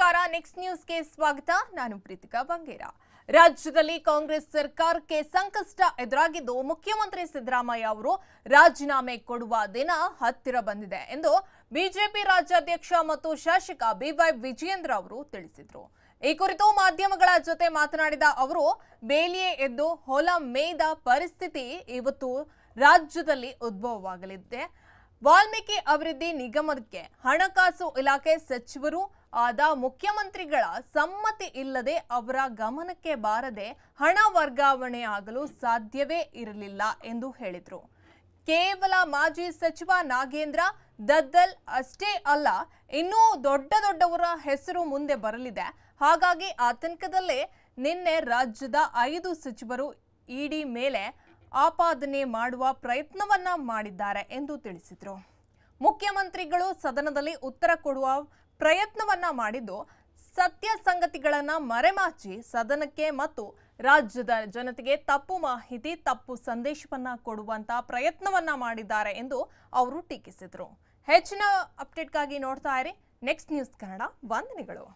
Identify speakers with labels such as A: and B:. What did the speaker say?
A: ನಮಸ್ಕಾರ ನೆಕ್ಸ್ಟ್ ನ್ಯೂಸ್ಗೆ ಸ್ವಾಗತ ನಾನು ಪ್ರೀತಿಕಾ ಬಂಗೇರ ರಾಜ್ಯದಲ್ಲಿ ಕಾಂಗ್ರೆಸ್ ಸರ್ಕಾರಕ್ಕೆ ಸಂಕಷ್ಟ ಎದುರಾಗಿದ್ದು ಮುಖ್ಯಮಂತ್ರಿ ಸಿದ್ದರಾಮಯ್ಯ ಅವರು ರಾಜೀನಾಮೆ ಕೊಡುವ ದಿನ ಹತ್ತಿರ ಬಂದಿದೆ ಎಂದು ಬಿಜೆಪಿ ರಾಜ್ಯಾಧ್ಯಕ್ಷ ಮತ್ತು ಶಾಸಕ ಬಿವೈ ವಿಜಯೇಂದ್ರ ಅವರು ತಿಳಿಸಿದರು। ಈ ಕುರಿತು ಮಾಧ್ಯಮಗಳ ಜೊತೆ ಮಾತನಾಡಿದ ಅವರು ಬೇಲಿಯೇ ಎದ್ದು ಹೊಲ ಮೇಯ್ದ ಪರಿಸ್ಥಿತಿ ಇವತ್ತು ರಾಜ್ಯದಲ್ಲಿ ಉದ್ಭವವಾಗಲಿದೆ। ವಾಲ್ಮೀಕಿ ಅಭಿವೃದ್ಧಿ ನಿಗಮಕ್ಕೆ ಹಣಕಾಸು ಇಲಾಖೆ ಸಚಿವರು ಆದ ಮುಖ್ಯಮಂತ್ರಿಗಳ ಸಮ್ಮತಿ ಇಲ್ಲದೆ ಅವರ ಗಮನಕ್ಕೆ ಬಾರದೆ ಹಣ ವರ್ಗಾವಣೆ ಆಗಲು ಸಾಧ್ಯವೇ ಇರಲಿಲ್ಲ ಎಂದು ಹೇಳಿದರು। ಕೇವಲ ಮಾಜಿ ಸಚಿವ ನಾಗೇಂದ್ರ ದದ್ದಲ್ ಅಷ್ಟೇ ಅಲ್ಲ, ಇನ್ನೂ ದೊಡ್ಡವರ ಹೆಸರು ಮುಂದೆ ಬರಲಿದೆ। ಹಾಗಾಗಿ ಆತಂಕದಲ್ಲೇ ನಿನ್ನೆ ರಾಜ್ಯದ 5 ಸಚಿವರು ಇಡಿ ಮೇಲೆ ಆಪಾದನೆ ಮಾಡುವ ಪ್ರಯತ್ನವನ್ನ ಮಾಡಿದ್ದಾರೆ ಎಂದು ತಿಳಿಸಿದರು। ಮುಖ್ಯಮಂತ್ರಿಗಳು ಸದನದಲ್ಲಿ ಉತ್ತರ ಕೊಡುವ ಪ್ರಯತ್ನವನ್ನ ಮಾಡಿದ್ದು ಸತ್ಯ ಸಂಗತಿಗಳನ್ನ ಮರೆಮಾಚಿ ಸದನಕ್ಕೆ ಮತ್ತು ರಾಜ್ಯದ ಜನತೆಗೆ ತಪ್ಪು ಮಾಹಿತಿ ತಪ್ಪು ಸಂದೇಶವನ್ನ ಕೊಡುವಂತ ಪ್ರಯತ್ನವನ್ನ ಮಾಡಿದ್ದಾರೆ ಎಂದು ಅವರು ಟೀಕಿಸಿದರು। ಹೆಚ್ಚಿನ ಅಪ್ಡೇಟ್ಗಾಗಿ ನೋಡ್ತಾ ಇರಿ ನೆಕ್ಸ್ಟ್ ನ್ಯೂಸ್ ಕನ್ನಡ। ವಂದನೆಗಳು।